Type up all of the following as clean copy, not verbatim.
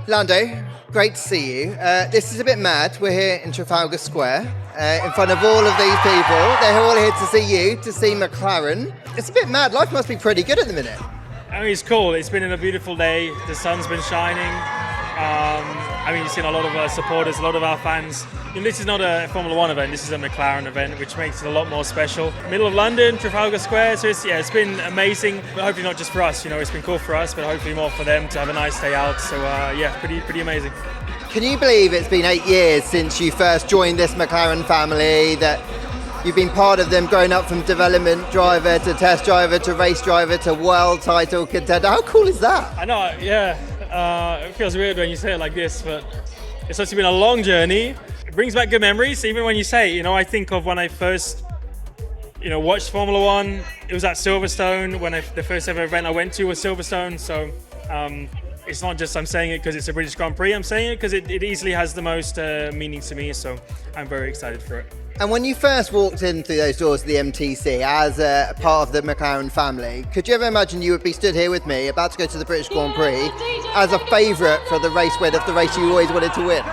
Lando, great to see you. This is a bit mad. We're here in Trafalgar Square in front of all of these people. They're all here to see you, to see McLaren. It's a bit mad. Life must be pretty good at the minute. I mean, it's cool. It's been a beautiful day. The sun's been shining. You've seen a lot of our supporters, a lot of our fans. This is not a Formula One event. This is a McLaren event, which makes it a lot more special. Middle of London, Trafalgar Square. So it's been amazing. But hopefully not just for us. It's been cool for us, but hopefully more for them to have a nice day out. So pretty amazing. Can you believe it's been 8 years since you first joined this McLaren family? That you've been part of them, growing up from development driver to test driver to race driver to world title contender. How cool is that? I know, yeah. It feels weird when you say it like this, but it's actually been a long journey. It brings back good memories. Even when you say it, I think of when I first, watched Formula One. It was at Silverstone when the first ever event I went to was Silverstone. So it's not just I'm saying it because it's a British Grand Prix. I'm saying it because it easily has the most meaning to me. So I'm very excited for it. And when you first walked in through those doors of the MTC as a part of the McLaren family, could you ever imagine you would be stood here with me, about to go to the British Grand Prix, as a favourite for the race win of the race you always wanted to win?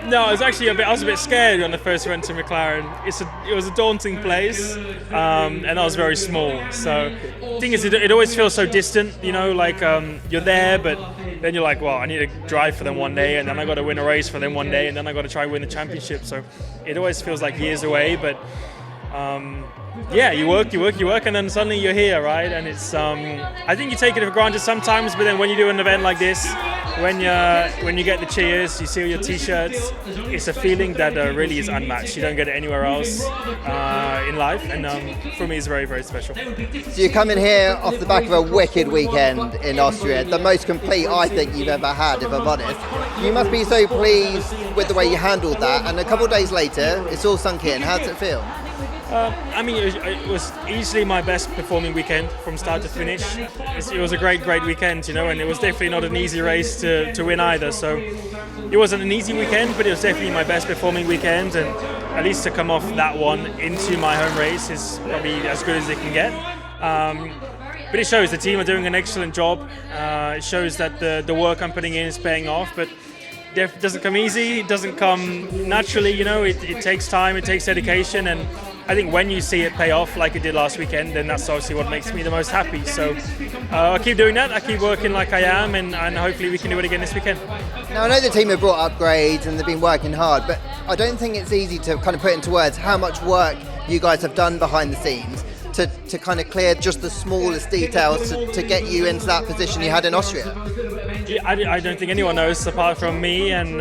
No, I was actually I was a bit scared when I first went to McLaren. It was a daunting place, and I was very small. So the thing is, it always feels so distant, you're there, but then you're like, well, I need to drive for them one day, and then I got to win a race for them one day, and then I got to try win the championship. So it always feels like years away, but you work, and then suddenly you're here, right? And it's I think you take it for granted sometimes, but then when you do an event like this, when you get the cheers, you see all your t-shirts, it's a feeling that really is unmatched. You don't get it anywhere else in life, and for me it's very, very special. So you're coming here off the back of a wicked weekend in Austria, the most complete I think you've ever had, if I'm honest. You must be so pleased with the way you handled that, and a couple of days later it's all sunk in. How does it feel? It was easily my best performing weekend from start to finish. It was a great weekend, and it was definitely not an easy race to win either. So it wasn't an easy weekend, but it was definitely my best performing weekend, and at least to come off that one into my home race is probably as good as it can get. But it shows the team are doing an excellent job. It shows that the work I'm putting in is paying off, but it doesn't come easy, it doesn't come naturally, it takes time, it takes dedication, and I think when you see it pay off like it did last weekend, then that's obviously what makes me the most happy. So I'll keep doing that, I keep working like I am, and hopefully we can do it again this weekend. Now I know the team have brought upgrades and they've been working hard, but I don't think it's easy to kind of put into words how much work you guys have done behind the scenes to kind of clear just the smallest details to get you into that position you had in Austria. I don't think anyone knows apart from me and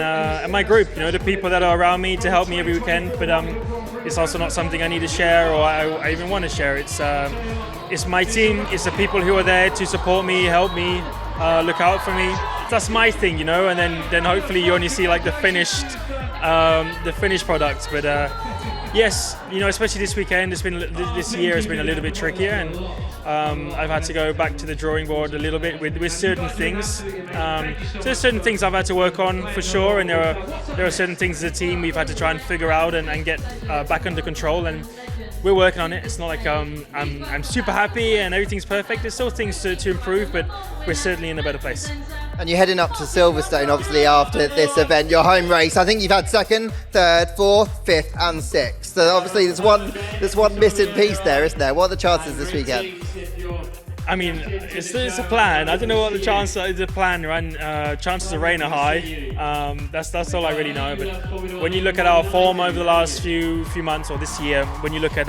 my group, the people that are around me to help me every weekend, but it's also not something I need to share or I even want to share. It's my team, it's the people who are there to support me, help me, look out for me. That's my thing, and then hopefully you only see like the finished product, but yes, especially this weekend, this year has been a little bit trickier, and I've had to go back to the drawing board a little bit with certain things. So there's certain things I've had to work on for sure, and there are certain things as a team we've had to try and figure out and get back under control, and we're working on it. It's not like I'm super happy and everything's perfect. There's still things to improve, but we're certainly in a better place. And you're heading up to Silverstone, obviously, after this event, your home race. I think you've had second, third, fourth, fifth, and sixth. So obviously, there's one missing piece there, isn't there? What are the chances this weekend? I mean, it's a plan. I don't know what the chances are. It's a plan, right? Chances of rain are high. That's all I really know. But when you look at our form over the last few months or this year, when you look at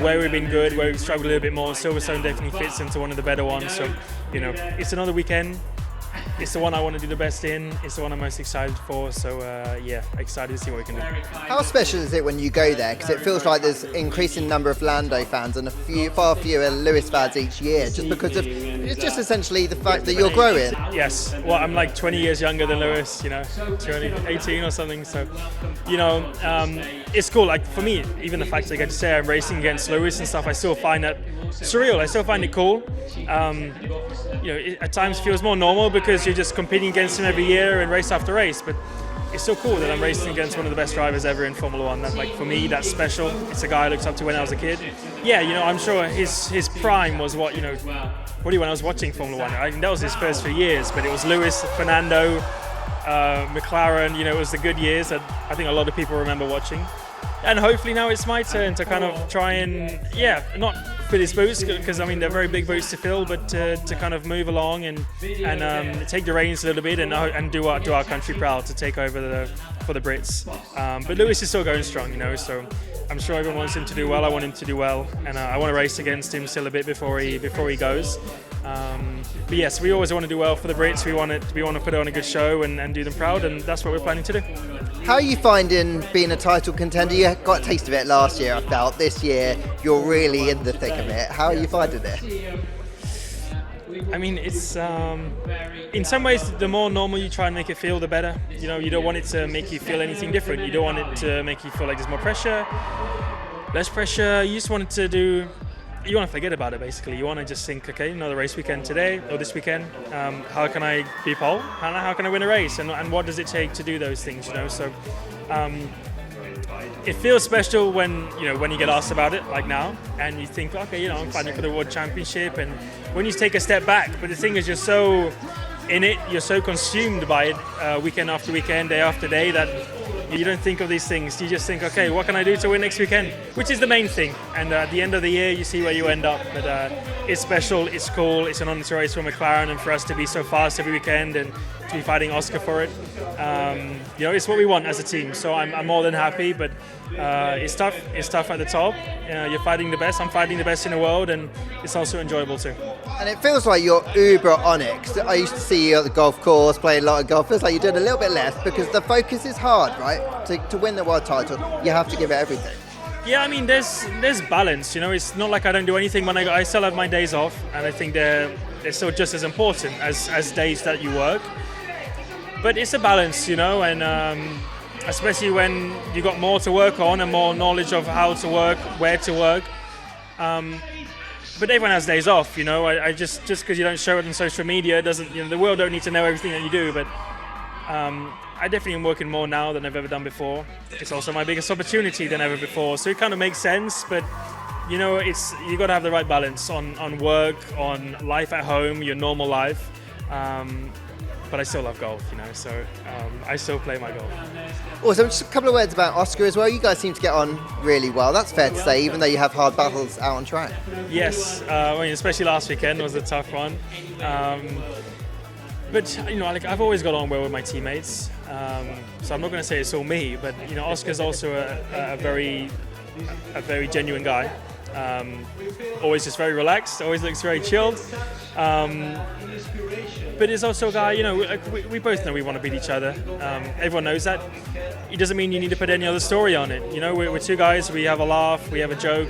where we've been good, where we've struggled a little bit more, Silverstone definitely fits into one of the better ones. So, it's another weekend. It's the one I want to do the best in. It's the one I'm most excited for. So excited to see what we can do. How special is it when you go there? Because it feels like there's an increasing number of Lando fans and far fewer Lewis fans each year, just because of it's just essentially the fact that you're growing. Yes. Well, I'm like 20 years younger than Lewis. 18 or something. So, it's cool. Like for me, even the fact that I get to say I'm racing against Lewis and stuff, I still find that surreal. I still find it cool. It at times feels more normal because you're just competing against him every year and race after race, but it's so cool that I'm racing against one of the best drivers ever in Formula One. That, like, for me, that's special. It's a guy I looked up to when I was a kid. Yeah, I'm sure his prime was what when I was watching Formula One. I mean, that was his first few years, but it was Lewis, Fernando, McLaren. It was the good years that I think a lot of people remember watching. And hopefully now it's my turn to kind of try and, not fill his boots, because I mean they're very big boots to fill, but to kind of move along and take the reins a little bit and do our country proud, to take over for the Brits. But Lewis is still going strong, so I'm sure everyone wants him to do well. I want him to do well, and I want to race against him still a bit before he goes. But yes, we always want to do well for the Brits. We want to put on a good show and do them proud, and that's what we're planning to do. How are you finding being a title contender? You got a taste of it last year, I felt. This year, you're really in the thick of it. How are you finding it? I mean, it's in some ways, the more normal you try and make it feel, the better. You don't want it to make you feel anything different. You don't want it to make you feel like there's more pressure, less pressure. You just want it to do. You want to forget about it, basically. You want to just think, okay, another race weekend today or this weekend. How can I be pole? How can I win a race? And what does it take to do those things? So it feels special when you get asked about it, like now, and you think, okay, I'm fighting for the World Championship. And when you take a step back, but the thing is, you're so in it, you're so consumed by it, weekend after weekend, day after day, that you don't think of these things. You just think, okay, what can I do to win next weekend? Which is the main thing. And at the end of the year, you see where you end up. But it's special, it's cool, it's an honor to race for McLaren, and for us to be so fast every weekend and to be fighting Oscar for it. It's what we want as a team. So I'm more than happy, but it's tough. It's tough at the top. You're fighting the best. I'm fighting the best in the world, and it's also enjoyable too. And it feels like you're uber on it. 'Cause I used to see you at the golf course, playing a lot of golf. It feels like you're doing a little bit less, because the focus is hard, right? To win the world title, you have to give it everything. Yeah, I mean, there's balance. It's not like I don't do anything when I still have my days off, and I think they're still just as important as days that you work. But it's a balance, and especially when you got more to work on and more knowledge of how to work, where to work. But everyone has days off, I just because you don't show it on social media doesn't, the world don't need to know everything that you do. But I definitely am working more now than I've ever done before. It's also my biggest opportunity than ever before, so it kind of makes sense. But you got to have the right balance on work, on life at home, your normal life. But I still love golf, so I still play my golf. Also, just a couple of words about Oscar as well. You guys seem to get on really well. That's fair to say, even though you have hard battles out on track. Yes, especially last weekend was a tough one. But I've always got on well with my teammates. So I'm not going to say it's all me, but Oscar's also a very genuine guy. Always just very relaxed. Always looks very chilled. But he's also a guy, we both know we want to beat each other. Everyone knows that. It doesn't mean you need to put any other story on it. We're two guys, we have a laugh, we have a joke,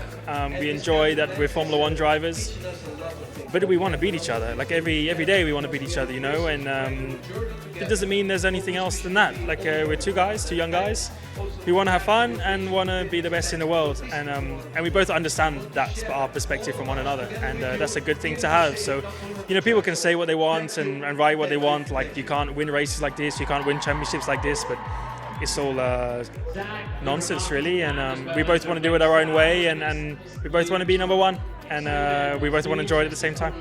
we enjoy that we're Formula One drivers. But we want to beat each other. Like every day we want to beat each other, and it doesn't mean there's anything else than that. Like we're two young guys, who want to have fun and want to be the best in the world. And we both understand that's our perspective from one another. And that's a good thing to have. So, people can say what they want and write what they want. Like, you can't win races like this, you can't win championships like this, but it's all nonsense, really. And we both want to do it our own way, and we both want to be number one. And we both want to enjoy it at the same time.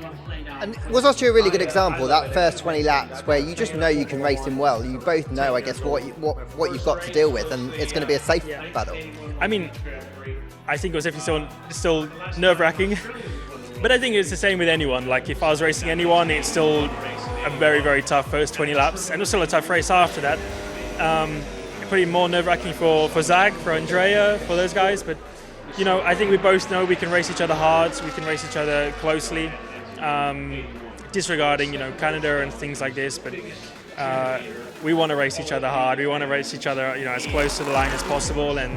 And was Austria a really good example, that first 20 laps where you just know you can race him well? You both know, I guess, what you've got to deal with, and it's going to be a safe battle. I mean, I think it was definitely still nerve-wracking, but I think it's the same with anyone. Like, if I was racing anyone, it's still a very, very tough first 20 laps, and it was still a tough race after that. Pretty more nerve-wracking for Zag, for Andrea, for those guys, but I think we both know we can race each other hard, we can race each other closely, disregarding, Canada and things like this, but we want to race each other hard, we want to race each other, as close to the line as possible, and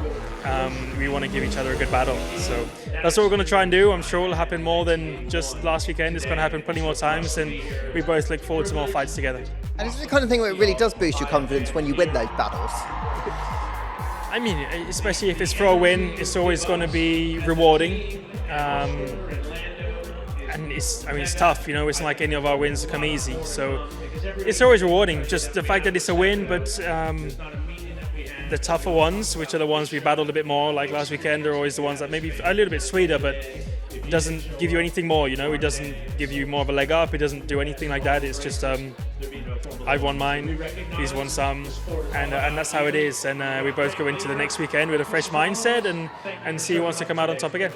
we want to give each other a good battle. So that's what we're going to try and do. I'm sure it'll happen more than just last weekend. It's going to happen plenty more times, and we both look forward to more fights together. And it's the kind of thing where it really does boost your confidence when you win those battles. I mean, especially if it's for a win, it's always going to be rewarding. And it's tough, it's not like any of our wins come easy. So it's always rewarding, just the fact that it's a win, but the tougher ones, which are the ones we battled a bit more, like last weekend, are always the ones that maybe a little bit sweeter, but doesn't give you anything more. You know, it doesn't give you more of a leg up. It doesn't do anything like that. It's just I've won mine, he's won some, and that's how it is. And we both go into the next weekend with a fresh mindset and see who wants to come out on top again.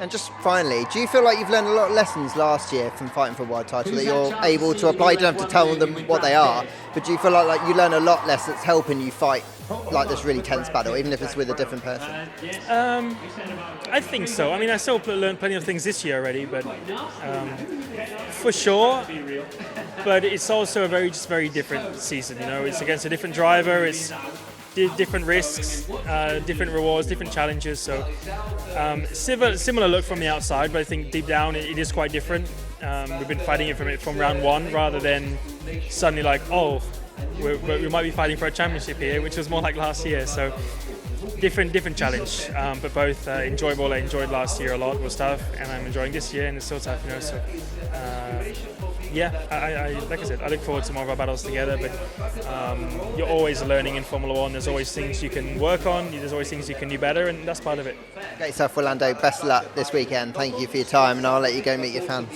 And just finally, do you feel like you've learned a lot of lessons last year from fighting for a world title that you're able to apply? You don't have to tell them what they are, but do you feel like you learn a lot less that's helping you fight like this really tense battle, even if it's with a different person? I think so. I mean, I still learned plenty of things this year already, but for sure. But it's also a very different season. You know, it's against a different driver. It's different risks, different rewards, different challenges. So similar look from the outside, but I think deep down it is quite different. We've been fighting it from round one rather than suddenly like, oh, we might be fighting for a championship here, which was more like last year. So different challenge, but both enjoyable. I enjoyed last year a lot, it was tough, and I'm enjoying this year, and it's still tough, you know. So I like I said, I look forward to more of our battles together. But you're always learning in Formula One. There's always things you can work on. There's always things you can do better, and that's part of it. Great stuff, Lando. Best of luck this weekend. Thank you for your time, and I'll let you go meet your fans.